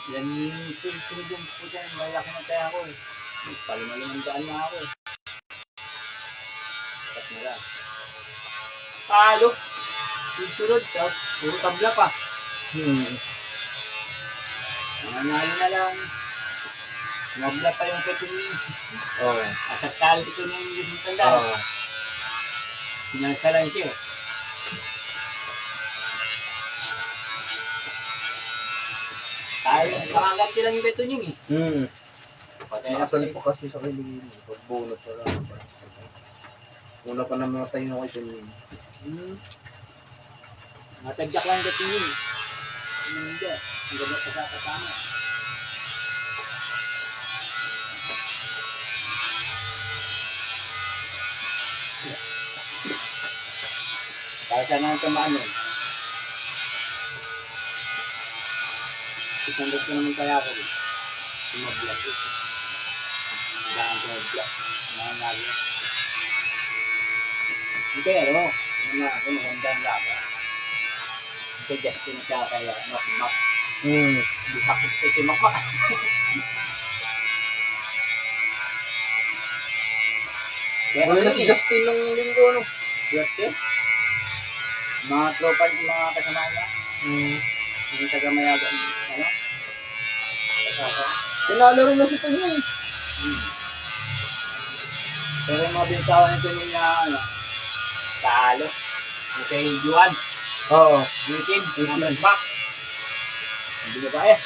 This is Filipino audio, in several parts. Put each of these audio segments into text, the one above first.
Yan yung sunod yung puta yung malaki na kaya ako eh. Palimalimandaan na ako eh. Tapos na lang. Palo. Susunod. Tapos puro tabla pa. Nanalo na lang. Nabla pa yung ketunin. Oo. At talo ito na yung tanda. Oo. Sinasa lang siya. Tayo, pangaganti lang yung beto niyo eh. Nakasali po kasi sa kiligin. Pagbunot pa lang. Una pa namatay na kayo sa Matagyak lang yung beto niyo eh. Hindi. Ang ganda pa sa kasama. Kaya ka na tamaan yun. Isandot ko naman kaya ako rin. Sumablat ito. Daan ko mag-block. Mga nalo. Hindi ano. Ano ako magandang laba. Hindi Justin siya kaya makmak. Hindi sakit ito makmak. Wala na si Justin ng linggo, ano? Justin? Mga tropa, mga kasama niya. Yung taga-mayagan. Ano? Kasama. Pinalaro na si Tonyo. Pero yung mga bintawan nito niya, ano, talo. Okay, Juan. Oo. Bitin, number back. Hindi na ba eh.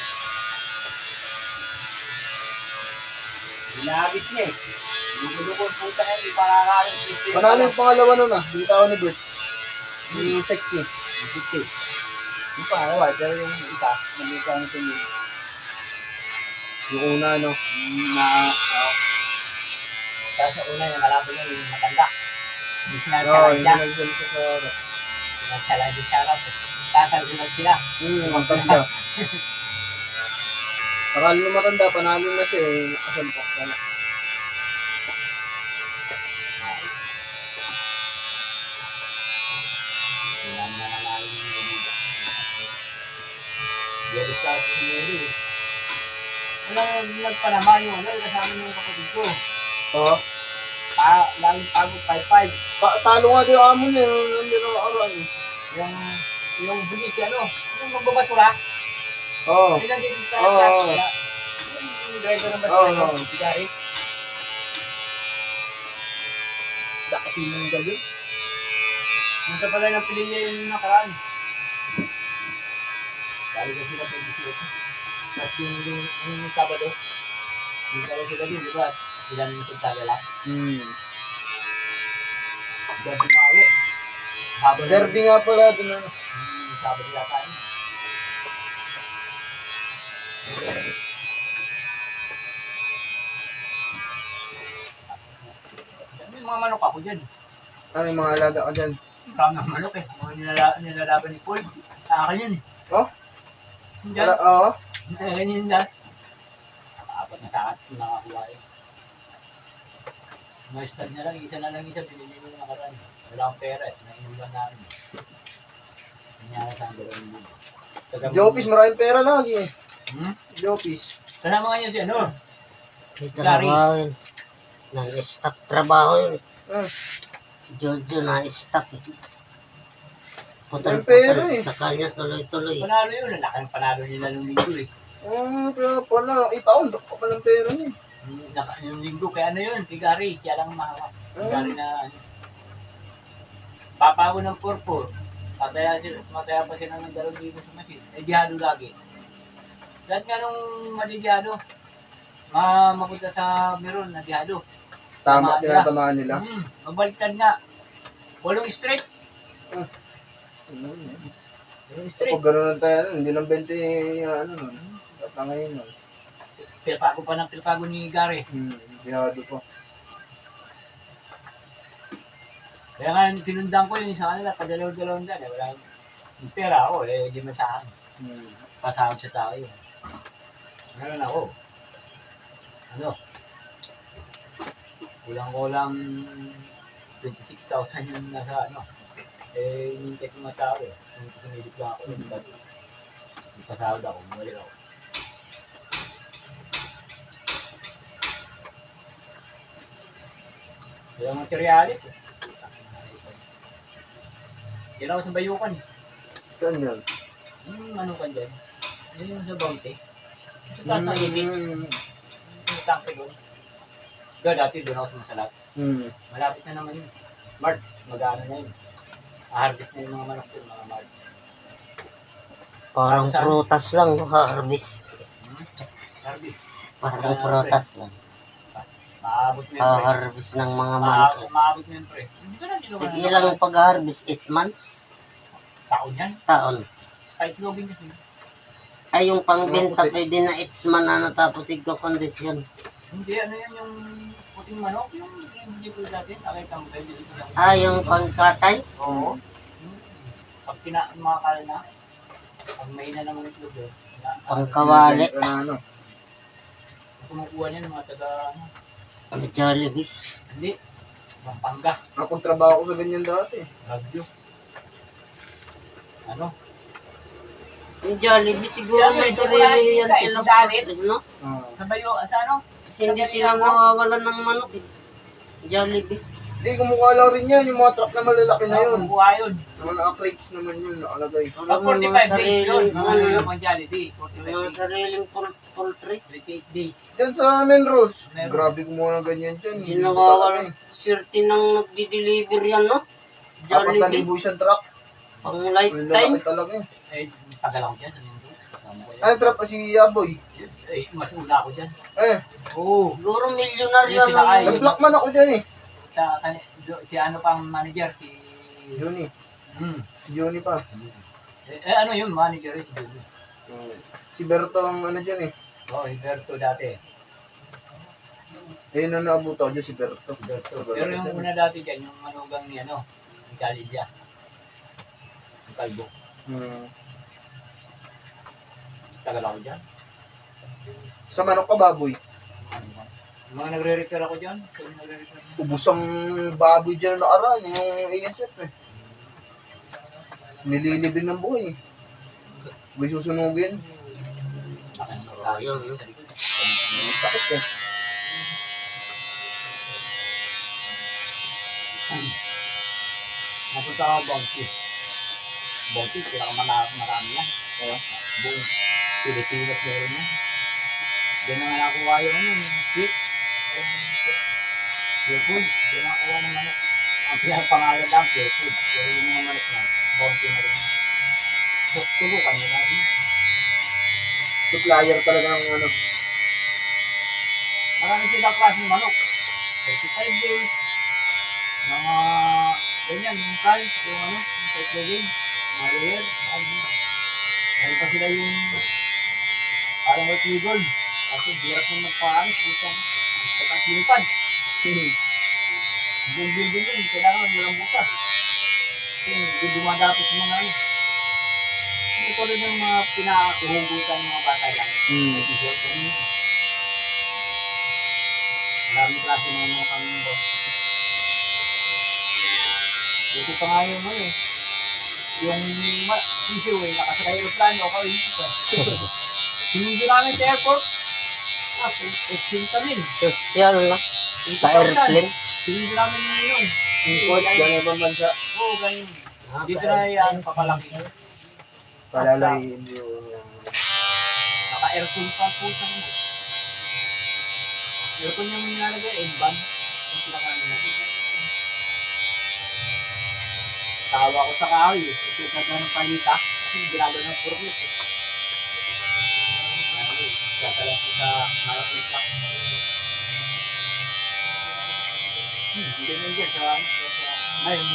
Hinabit niya eh. Lugulukon puta na yung pangangaling. Manalo yung pangalawa nun ah. Hindi tao ni Bert. Ni Sexy. Yung pangalawa, pero yung isa, nabitaw nito niya. Yung una, no? Kaya sa una yung malabo niya yung matanda. Hindi Oo, sinasalain hindi niya. nagsalita sa harap. Sinasalain din siya raw. Kasagulat sila. Matanda. Akala nung matanda, panalo na siya eh. Nakasampak ka na. Wala na nanalo yung Liga. Yeris ka ako si Yeri. Wala nagpanama yung ano, kasama yung kapatid ko. Oo. Laging pagod 5-5. Talo nga din yung amo niya. Yung niraan eh. Yung bugis, ano, yung magbabasura. Oo. Ilan din sa Oo. kaya, yung driver ng basura Oo. yung sigari. Daki yung galing. Nasa pala ng pilimya yung nakaraan. Dali kasi sila sa 18. At yung Sabado, yung karo sila din, di ba? Ilan yung sagsagala. Derby mawi. Habang Derby nga pala dun ano. Sabado yata yun. May mga manok ako dyan. Ano yung mga alaga ka dyan? Marami ng manok eh. Mga nilalaban ni Paul. Sa akin yun eh. Oh? Dyan. Oo. Ganyan dyan. Apat na saat kung nakakuha yun. Mga stud na lang, isa na lang isa, binili mo na nakaraan. Wala akong pera eh, nainulan namin. Kanyara sa ang gawin mo. Jopis, maraming pera lagi eh. Jopis. Kasama nga yun si ano? Trabaho yun. Nag-stop trabaho yun. Jojo na-stop eh. Ang pera eh. Sa kanya tuloy-tuloy. Panalo yun, laki ng panalo nila nung linggo eh. Kaya pala, itaon, dako pa ng pera niya. Yung linggo, kaya ano yun, tigari, siya lang mahawak. Tigari na ano. Papago ng purpur. Mataya pa sila ng 2,000 sa machine. Eh, dihado lagi. Lahat nga nung madidihado, mapunta sa meron na dihado. Tama, tinatamaan nila. Mabaliktad nga. 8 straight. 8 straight. Kapag gano'n tayo, hindi lang 20, ano nun. Dapat ngayon nun. Pinapago pa ng pinapago ni Gary. Dihado pa. Kaya nga sinundan ko yun sa kanila, padalaw-dalawang dyan. Wala yung pera ako, di man sa akin. Pasahod sa tao yun. Ngayon ako. Ano? Kulang-kulang 26,000 yung nasa ano. Hinintay ko mga tao eh. Sumilip lang ako. Pasahod ako, bumalik ako. Walang materialis. Yan ako sa Bayukan. Saan yun? Ano ka dyan? Ano yung sa Bounty? Sa taas ng itik. Yung tanke doon. Doon, dati doon ako sumasalat. Malapit na naman yun. March, mag-ano na yun. Harvest na yung mga manok doon, mga March. Parang Saan? prutas lang, harvest. Harvest. Parang prutas lang. Maabot mo yun, pre. Harvest ng mga manok. Maabot mo yun, pre. Hindi ko na niluwa. Ilang pag-harvest? 8 months? Taon yan. Taon. Kahit lobing kasi. Ay, yung pangbenta pwede na 8 man na tapos igko-kondisyon. Hindi, ano yan yung puting manok? Yung hindi ko dati. Nakita mo pwede ito lang. Ah, yung pangkatay? Oo. Pag mga kala na, pag may na naman itlog doon. Pangkawali. Ano? Kumukuha niya ng mga taga, ano, Jollibee. hindi, Pampanga, Nakapagtrabaho ko sa ganyan dati. Bagyo. Ano? Yung Jollibee siguro Yan, may yung sarili yan wala sila. kita, Dalit. No? Sa Bayo, sa ano? Kasi hindi sila nawawalan ng manok eh. Jollibee. Hindi, kumukha lang rin yan. Yung mga truck na malalaki na yun. Kumukuha yun. Mga naka-crates naman yun, nakalagay. Pag 45 days yun, mga ano, mga Jollibee, 45 yung days, sariling poultry. 38 days. Diyan sa Menros. Meron. Grabe kumuha ng ganyan dyan. Hindi nawawalan. Swerte nang nagdi-deliver yan, no? Apat na Jollibee. libo isang truck. Pang Ang lifetime. lalaki talaga eh. Eh, tagal ako dyan. Kasama ko yan. Ano truck pa si Aboy? Eh, mas una ako dyan. Eh, Oo. Siguro milyonaryo Yes, sila kayo. nag-block man ako dyan eh. Si ano pang manager, si... Johnny. Hmm. Si Johnny pa. Ano yun, manager si Johnny. Si Berto ang ano dyan eh. Oo, Alberto dati. Eh, nung naabuto ako dyan si Berto. Pero yung una dati dyan, yung manugang ni ano, ni Kalidya. Si Kalbo. Tagal ako dyan. Sa manok ka baboy. Yung mga nagre-repair ako dyan. So, nagre-repair. Ubus ang baboy dyan na nakaraan. Yung ASF eh. Nililibing ng buhay eh. May susunugin. Ayun, no? Ang sakit eh. Napunta ako Bounty. Bounty, marami yan. Buong Pilipinas meron yan. Diyan na nga nakuha yung ano, yung sweet. Pure food. Diyan nakuha ng manok. Ang pinakapangalan lang, pure food. Pero yung mga manok na, Bounty na rin. Tulukan nila rin. Supplier talaga ng ano. Marami sila klaseng manok. 35 days. Mga, ganyan, yung price, yung ano, yung price living, mga layer, ano pa sila yung, parang white eagle. Kasi hirap mo magpaano, pusan, pagkaklipad. Bumbin din yun, kailangan walang bukas. Kasi hindi dumadapit yung mga ano. Hindi ko rin yung mga pinakuhugutan ng mga bata lang. T-shirt, ganyan. Maraming klase ng mga pangimbo. Ito pa nga yung ano eh. Yung issue eh, nakasakay aeroplano ako eh. Sinundo namin sa airport. Exchange kami. Social na. Sa airplane. Sinundo namin yun. Import, gano'n ibang bansa. Oo, ganyan. Dito na yan, papalaki. Palalay, hindi yung... Naka-aircon pa po sa mga. Aircon yung nilalagay, N-band. Yung pinakaano na. Tawa ko sa kahoy. Ito yung ng palita. Kasi ginagawa ng forklift. Kaya ko sa malaking truck. Hindi na dyan. Ngayon,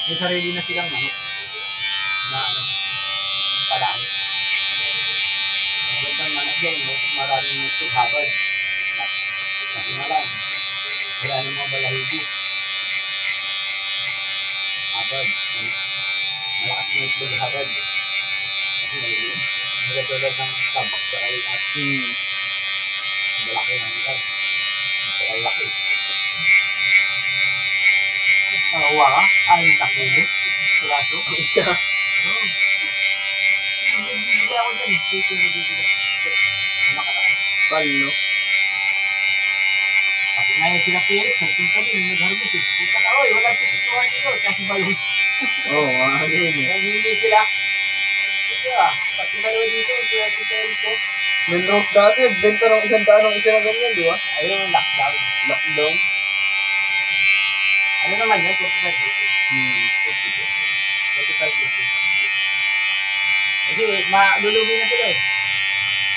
may sarili na silang manok. Na ano, padami. Magandang manok dyan. Maraming habad. Kasi nga lang. Kaya yung mga balahigi. Habad. Malakas na ito ng habad. Kasi maliliit. Nagagawad ng tabak sa kayo at malaki ng ito. Ang laki. Nakakuha ka? Ay, takili. Sulaso. Isa. Oo. Hindi ako dyan. Dito. Nakaraan. Pal, no? Pati ngayon sila Felix, nagpunta din, nag-harvest eh. Punta na, oy, wala pipituhan dito. Kasi balon. Oo, ano yun eh. Nanghili sila. Ito ah, pati balon dito, ito yung Felix eh. Mendoza dati, benta ng 100 ng isa na ganyan, di ba? Ayun, lockdown. Lockdown. Ano naman yan? 45 dito. 45 dito. Kasi malulugi na sila eh.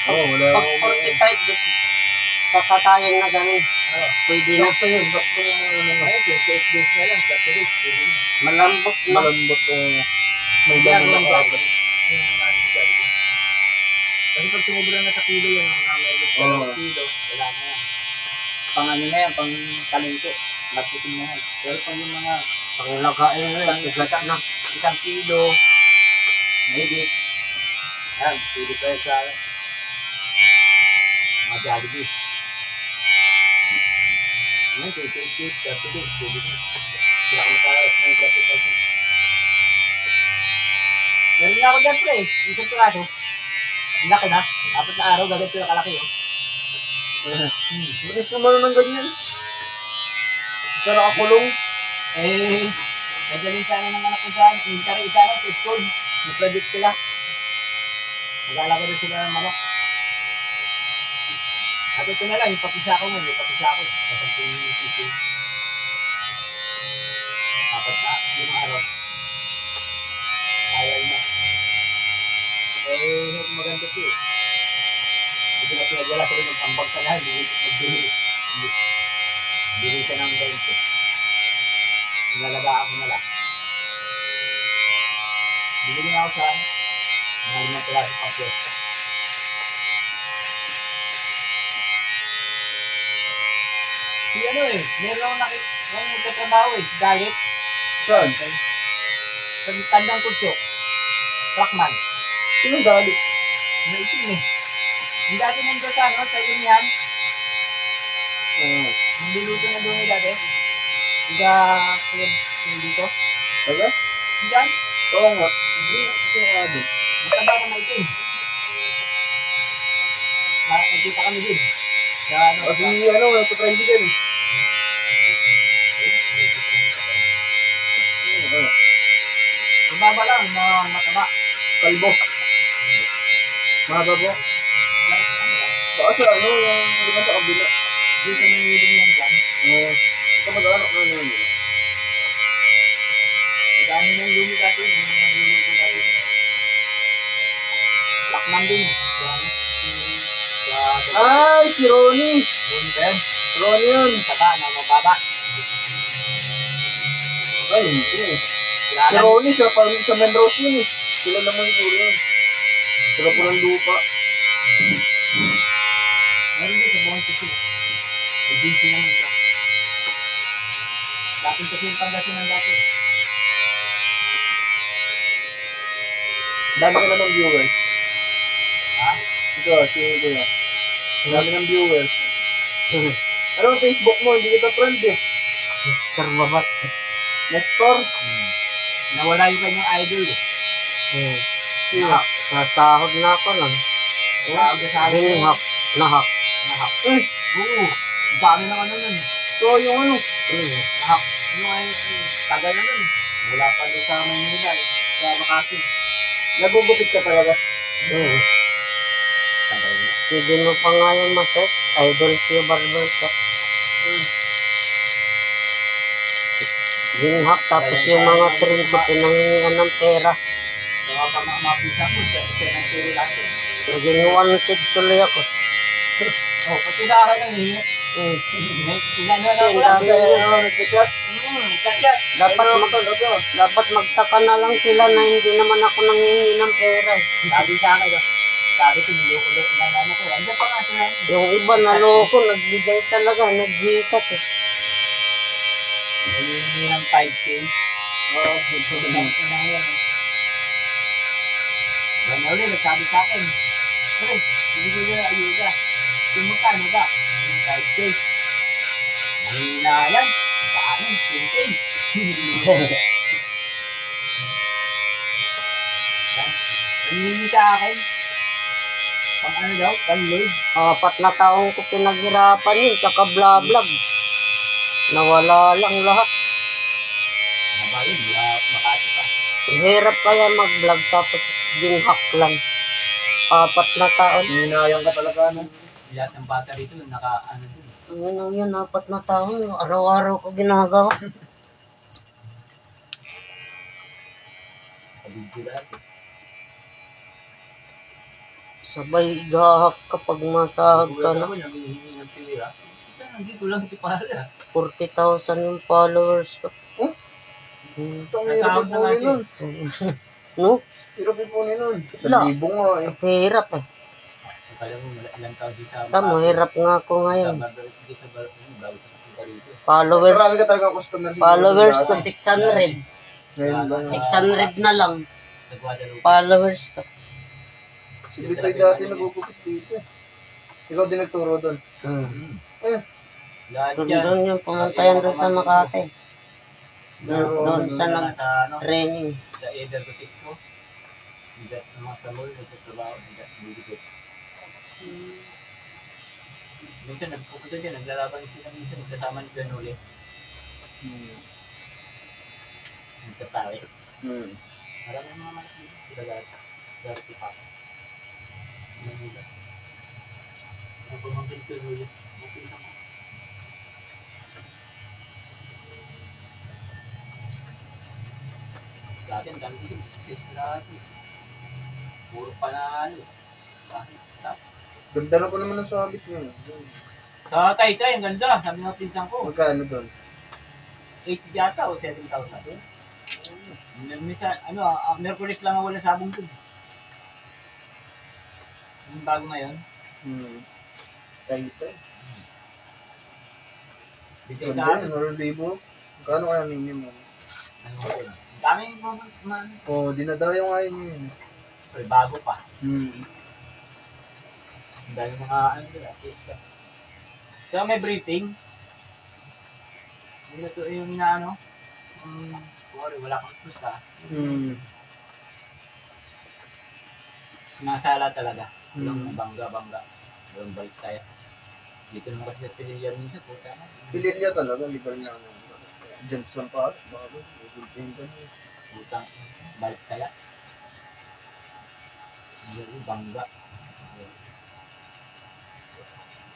Oo, wala Pag akong... 45 days, kakatayan na ganun. Oo. Pwede na. Sakto yun, sakto yung mga ano. Ngayon, 28 days na lang, 30 days. Pwede na. Malambot na. Malambot o may dami Ginagawa na dyan. kaagad. Yung ano si Jollibee. Kasi pag sumubra na sa kilo yan, mga meron sa Oo. kilo, wala na yan. Pang ano na yan, pang palengke. Marketing na yan. Pero pag yung mga Panglagain na yan, tigas na. isang kilo, maybe. Yan, pili pa yan sa mga Jollibee. Yan, 28 days, 30 days, pwede na. Kaya kung matalas na yung 30 days. Meron nga ako dyan pre, isang piraso. Ang laki na, 4 na araw, gaganto na kalaki oh. Bilis naman ng ganyan. Isa nakakulong. Eh, nagaling sana ng anak ko dyan, military isa na sa school. May project sila. Mag-aalaga rin sila ng manok. At ito na lang, yung papisa ko ngayon, yung papisa ko. Kasang ko yung sisi. 4 na, 5 araw. Ayaw na. Eh, maganda siya eh. Hindi ko na pinagwala sila magtambag ka na, hindi magbili. Bili siya ng 20. Nilalagaan ko na lang. Bibili nga ako sa mga 5 piraso pang piyesta. Si ano eh, meron akong yung nagtatrabaho eh, galit. Saan? Sa tandang kutso. Truckman. Sino galit? Naisin eh. Yung dati nandun sa ano, sa Inihan, Oo. nagluluto na doon yung dati. Higa, kaya dito. Taga? Diyan, Oo nga. Hindi, ito nga doon. mataba na maitim. Nagkita kami din. Sa ano, Kasi ano, nagpa-tricycle. Ano? mababa lang na mataba. Kalbo. Mahaba po. Baka sa ano, yung liman sa kabila. Hindi ka nangiling yan dyan. Ito mag-anak na yun. Nagano na yung lumi dati. Yung nagluluto dati. Lakman din. Yan. Ay, si Ronnie! Lumi ba yun? Ronnie yun! Taba na mababa. Ay, hindi. Si Kailangan. Ronnie sa Mendoza yun eh. Sila naman puro yun. Sila po ng lupa. Meron din sa buong tito. Agency naman siya. Dating kasi yung Pangasinan dati. Dami ka na ng viewers. Ha? Ito, si Kuya. Dami ng viewers. Ano ang Facebook mo? Hindi kita friend eh. Mr. Babat. Nestor? Nawala yung kanyang idol eh. Sino? Nasahod na ako lang. Tawag na sa akin. Binhak. Nahak. Nahak. Eh, Oo. Ang dami ng ano nun. so yung ano? Nahak. Yung ay, tagal na nun. Wala pa doon sa Maynila eh. Sa Makati. Nagugupit ka talaga. Tagal na. Pwede mo pa nga yung maset. Idol Q Barber Shop. Binhak. Tapos yung mga trim ko pinangingian ng pera. Mga mapisa ko. Siya ng tiri natin. Naging wanted tuloy ako. Oh, pati sa akin ang hihingi. Inano na Kasi ako lang. dami- Nagchat. Kachat. Dapat magtaka na lang sila na hindi naman ako nangingi ng pera. Sabi sa akin, oh, sabi ko, niloko-loko na ano ko. Andiyan pa nga sila. Yung iba naloko, nagbigay talaga, naghikat eh. Naghihingi ng 5K. Oo. Inang yan. Yan na ulit, nagsabi sa akin. Pre, hindi ko yung ayuda. Kung magkano ba? Yung 5K. Mahina yan. Paano? 10K. Hinihingi sa akin. Pang ano daw? Pang load. 4 na taong ko pinaghirapan yun, saka bla-vlog. Nawala lang lahat. Nabali, Makati pa. Hirap kaya mag-vlog tapos ginhack lang. 4 na taon. Hinayang ka talaga, no? Lahat ng bata rito, naka-ano dun. Yun ang yun, 4 na taon. Araw-araw ko ginagawa. Kabidyo lahat. Sabay gahak kapag masahag ka Wala na. naman, nangihingi ng pera. Nandito lang ito para. 40,000 yung followers ko. Ito, may hirap Natawag na ipunin natin. nun. No? Hirap ipunin nun. Wala. 1,000 nga eh. Hirap eh. Akala mo, ilang taon dito. Tama, hirap nga ako ngayon. Dito sa bago sa rito. Followers, Marami ka talaga customer. siguro followers ko dati. 600. Ngayon lang. 600 na lang. Sa Guadalupe. Followers ko. Si Bitoy dati nagugupit dito. Ikaw din nagturo doon. Eh, Lahat yan. Doon yung pumuntayan doon sa Makati. Doon sa Sa ano, nag-training. sa Eder Batisco. Hindi sa mga samol, nagtatrabaho, hindi didikit. Minsan nagpupunta dyan, naglalaban sila minsan, kasama ni Ganuli. Nagtatari. Marami mga mga sila dati pa. Manila. Ang pamangkin ko Ganuli. Makita mo. Dati ang dami dito, success lahat eh. Puro panalo. Bakit? ganda na pa naman ang sabit niya. Sa Taytay, ang ganda. Sabi ng pinsan ko. Magkano doon? 80 yata o 7,000. Minsan, ano, Merkulis lang ang wala sabong dun. Yung bago ngayon. Kahit Bigay Ganda ka. yun, Rodrigo. Magkano kaya minimum? Ano, daming man. Oo, dinadayo nga yun. Pero bago pa. Hmm. Ang daming mga, ano nila, artista. Kaya may briefing. Yung ito yung inaano. Sorry, wala kang pusta. Sinasala talaga. Walang bangga-bangga. Walang balik tayo. Dito naman kasi sa Pililya minsan, puta na. Pililya talaga, legal na. Diyan sa pa, bago. Putang, balik kaya. Yung bangga.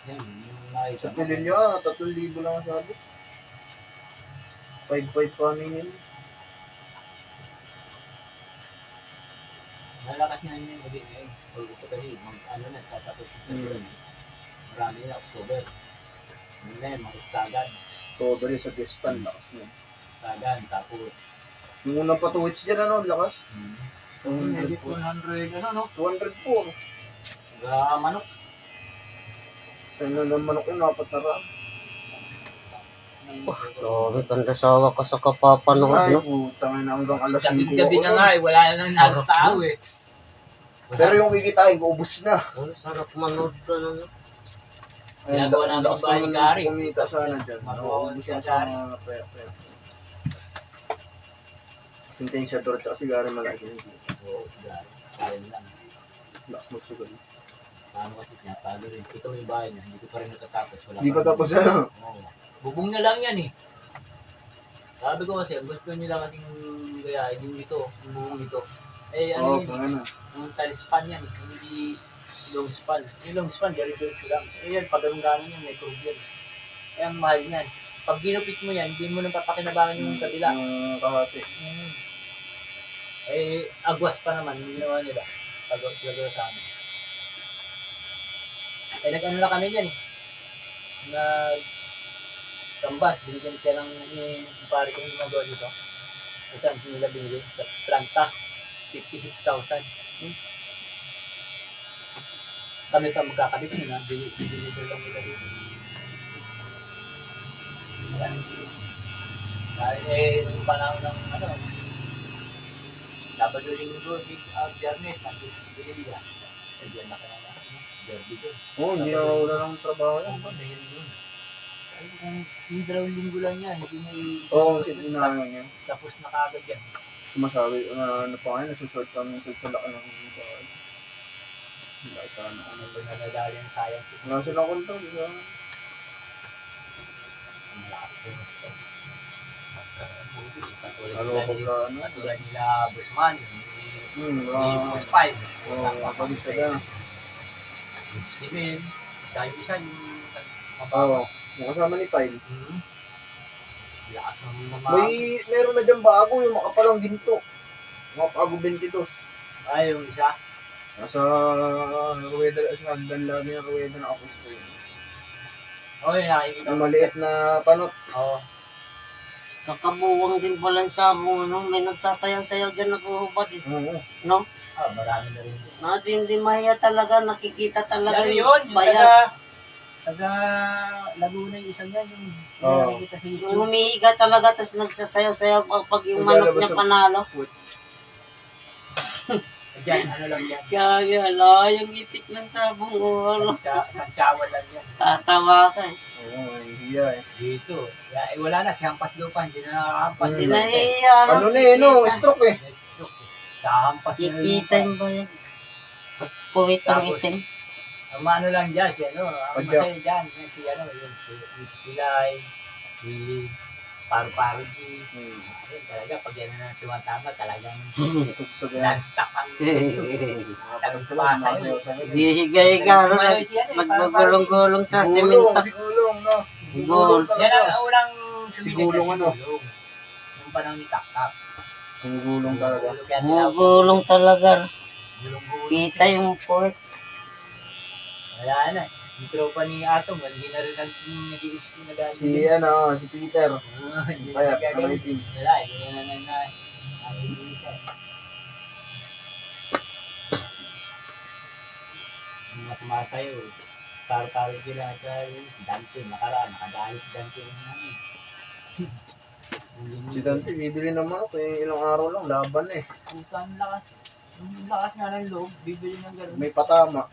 Yan, yung nakita Sa mo. Pililya, 3,000 lang ang sabi. 5,500 pa minimum. Malakas na yun yung maging ngayon. Or gusto kasi, ano na, tatapos yung marami na, October. Ano na yun, mga istagan. So, dali sa Gestan, lakas mo. Istagan, tapos. Yung unang patuwits dyan, ano, lakas. 100, ano, no? 200 po. Manok. Ano ng manok yun, 4 na ram. Grabe, ganda sawa ka sa kapapanood, Ay, no? putang ina, hanggang alas 5 Gabi na nga eh, wala na nang tao eh. Pero yung kikitain ko, ubus na. Ang sarap manood ka na, no? Ginagawa namin lakas yung bahay ni naman Gary. kumita sana dyan. Magawa Ubus ni na Gary. sa mga paya. Sintensya Dorota kasi Gary malaki. Oo, sayang lang. Lakas magsugal. Paano kasi niya, tago rin. Ito yung bahay niya, hindi ko pa rin natatapos. Wala Hindi pa tapos ano. Oo. Bubong na lang yan eh. Sabi ko kasi, gusto nila kasing gayahin yung ito, yung buong ito. Eh ano Oo, yun, pang ano. yung talispan yan, hindi long span. Yung long span, diretso lang. Eh yan, pag ganun yan, may curve yan. Eh ang mahal yan. Pag ginupit mo yan, hindi mo nang papakinabangan yung kabila. Yung kahati. Eh, agwas pa naman, yung ginawa nila. Agwas sa amin. Eh, nag-ano na kami dyan eh. Nag-tambas, binigyan siya ng yung pare ko yung magawa dito. Saan nila binigyan? Sa planta, 56,000. Kami pa magkakabit nila, binigyan lang nila dito. Dahil yung panahon ng ano, Sabado Linggo, Biyernes, nandito si Bilibia. Eh, diyan na kaya na, derby doon. Oo, hindi na wala ng trabaho yan. Dahil doon. Ay, kung yung 2 linggo lang yan, hindi na Oo, kasi inaano niya. tapos na kagad yan. Sumasabi, ano pa ngayon, nasusort kami sa laka ng bahay. Wala sana. Ano ba na nadali ang sayang? Wala silang kontrol. Ang Malakas po. Katulad Ano nila pagka, ano? katulad nila Busman, ni Boss 5. Mabalik ka na. Si Ben, dahil isa yung Oo. Yung kasama ni Tile. lakas ng mga... Meron na dyan bago yung makapalang ginto. Makapago 22. Ay, yung isa. Nasa ruweda, sa hagdan lagi ng ruweda na kapos ko yun. Oy, nakikita Ang maliit na panot. Oo. Kakabuwang din pala sa mo, no? May nagsasayaw-sayaw dyan naghuhubad eh. Oo. No? Marami na rin. Hindi mahiya talaga, nakikita talaga Yan yun, yung bayan. taga Laguna yung isang yan. Yung Oo. nakikita sa Yung YouTube. humihiga talaga, tapos nagsasayaw-sayaw pag yung manok niya panalo. Diyan, ano lang yan. Kaya, ala, yung itik ng sabong, wala. Kantsawan lang yan. Tatawa ka eh. Oo, hiya eh. Dito. Wala na, si Hampas Lupa. Hindi na nakahampas. Hindi nahiya, no? Ano na eh, no? Stroke eh. Kahampas na rin. Kikita yung bayan. Puwit ang itim. Ang ano lang dyan, si ano, ang Padyak. masaya dyan, yan si ano, yung si Lai, si Paru-Paru G. Ayun, talaga, pag yan na tumatama, talagang Tugtog yan. non-stop ang tagang tumasa yun. Hihiga-higa, no? Naggugulong-gulong sa Sigulong, simento. sigulong, no? Sigulong. Yan ang unang Sigulong ano? Yung panahon ni Tak-Tak. Sigulong talaga. Gugulong talaga. Gulong-gulong. Kita yung puwit. Wala na. Yung tropa ni Atom, hindi na rin nag-iis ko na Si ano, si Peter. Hindi Kaya, na gagawin. nakaitim. Wala, hindi na ang ibig mga sumasayo. Taro-taro sila sa Dante, nakadaan si Dante ng namin. Si Dante, bibili ng manok eh. Ilang araw lang, laban eh. Ang lakas. Ang lakas nga ng loob, bibili ng gano'n. May patama.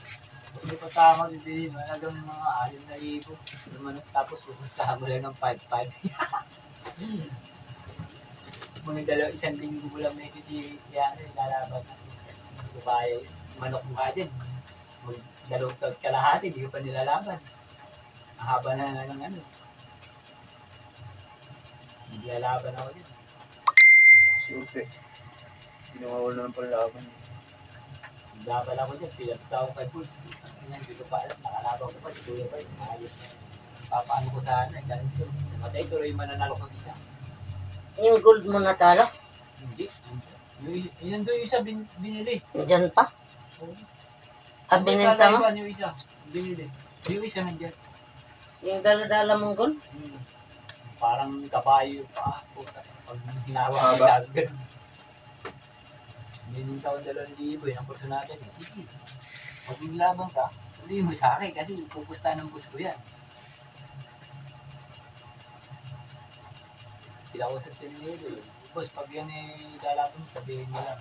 Hindi pa tama, bibili mo hanggang mga 6,000. Lumanok tapos pupuntahan mo lang ng 5,500. Mga isang linggo mo lang may yan, lalaban na. Hindi ko kaya yun. Manok mo ka din. Mag-dalawang taon kalahati, hindi ko pa nilalaban. Ang haba na nga ng ano. Hindi lalaban ako din. Si Upe. Pinawawala ng panlaban. Laban ako dyan, pinagtaw kay Bull. Hindi ko pa alam, nakalaban ko pa, si Kuya pa yun. Ayos na yun. Papaano ko sana, dahil siya. Namatay, tuloy mananalo ko isa. Yung gold mo natalo? Hindi. Yun doon yung isa binili. Diyan pa? Ah, binenta mo? Yung isa, binili. Yung isa nandiyan. Yung dala-dala mong gold? Parang kabayo pa. Puta. Pag hinawa ko Haba. gagawin. Hindi yung taon 2,000, yun ang kurso natin. Sige. Pag naglaban ka, sabihin mo sa akin kasi pupusta ng bus ko yan. Sila ko sa tinilo eh. Boss, pag yan eh lalaban, sabihin mo lang.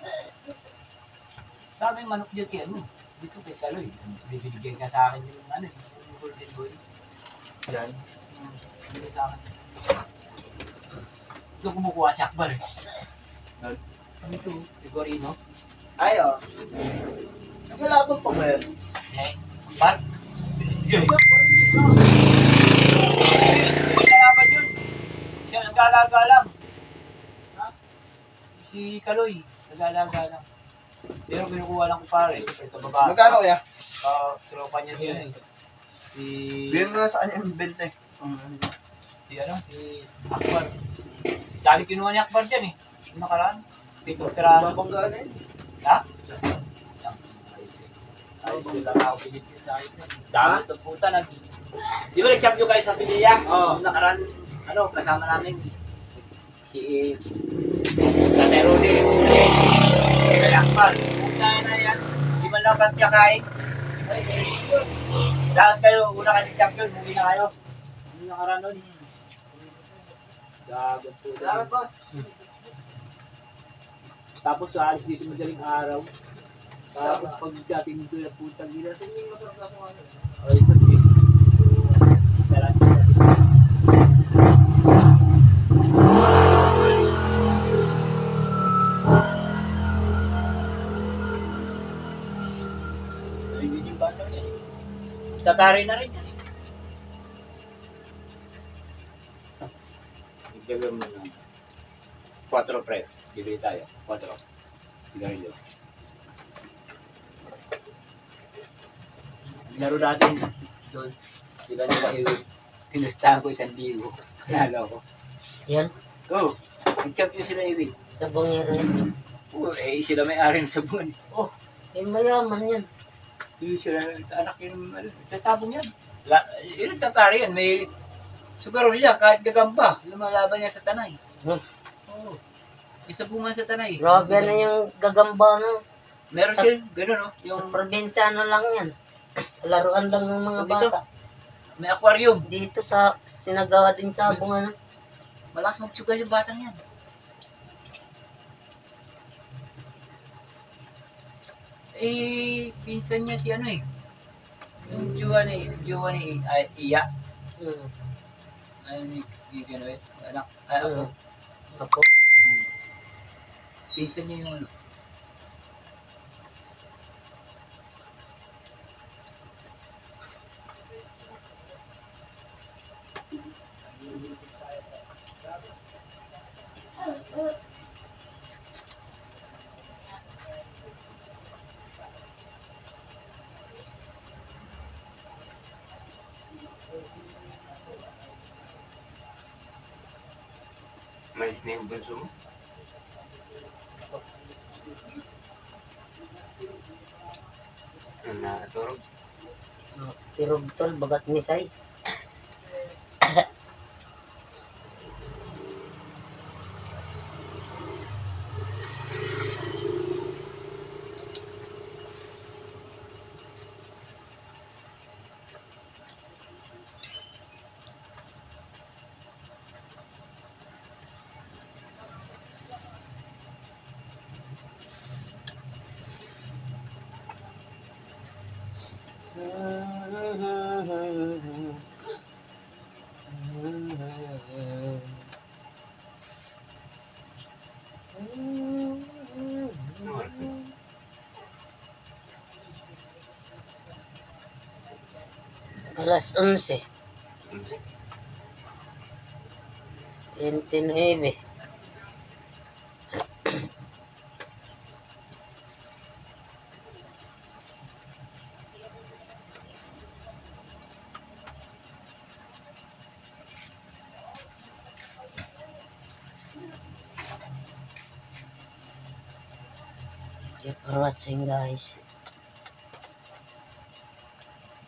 Sabi manok dyan kaya mo. Dito kay Saloy. Bibigyan ka sa akin yung ano, yung golden boy. Yan. Bibigyan sa akin. Ito kumukuha si Akbar eh. Ito, Igorino. Ay, oh. Naglalaban pa ba yan? Eh, Akbar. Yun. Nalaban yun. Siya nag-alaga lang. Si Kaloy, nag-alaga lang. Pero kinukuha lang ko pare. Ito babae. Magkano kaya? Tropa niya siya eh. Si... Bigyan mo na sa kanya yung benta eh. Si ano? Si Akbar. Dali kinuha ni Akbar dyan eh. Yung nakaraan. 7 piraso. Babangga na yun. Ha? Ay, sila ako pilit sa akin. Dami itong puta. Di ba nag-champion kayo sa Pilya? Oo. Yung nakaraan, ano, kasama namin. Si Tatero din. Kay Akbar. Puta na yan. Di ba lang ba't niya kain? Ay, yun. Lakas kayo, una kayo champion, hindi na kayo. Yung nakaraan nun. Dagat po. Salamat, boss. Tapos aalis dito madaling araw. Tapos pagdating dito na putang ina. Oh, ito din. Yung bata niya. Tatari na rin yan. Gagawin mo ng 4 pre. Bibili tayo. 4. Sigarilyo. Laro natin doon. Sila nila pinustahan ko 1,000. Nalo ko. Yan. Go! Nag-champion sila Iwi. Sa bungero yan. Oo, sila may-ari ng sabon. Oh, mayaman yan. Yung sila, anak yung, tatabong yan. Yun ang tatari yan, may sugaro niya, kahit gagamba, lumalaban niya sa tanay. Oo. Yung sabungan sa tanay. Grabe na yung gagamba no. Meron Sa- siya, gano'n no? Sa Yung, probinsya lang yan. Laruan lang ng mga Dito? bata. may aquarium. Dito sa sinagawa din sa bunga. Malakas magsuga yung batang yan. Pinsan niya si ano eh. Yung jowa ni Iya. Hmm. Ano ni gano'n eh. Anak, ako. Ako. Pinsan niya yung ano. Malis na yung bunso mo? Ano na, turog? Pirog tol, bagat misay. Alas 11. 29. Thank you for watching guys.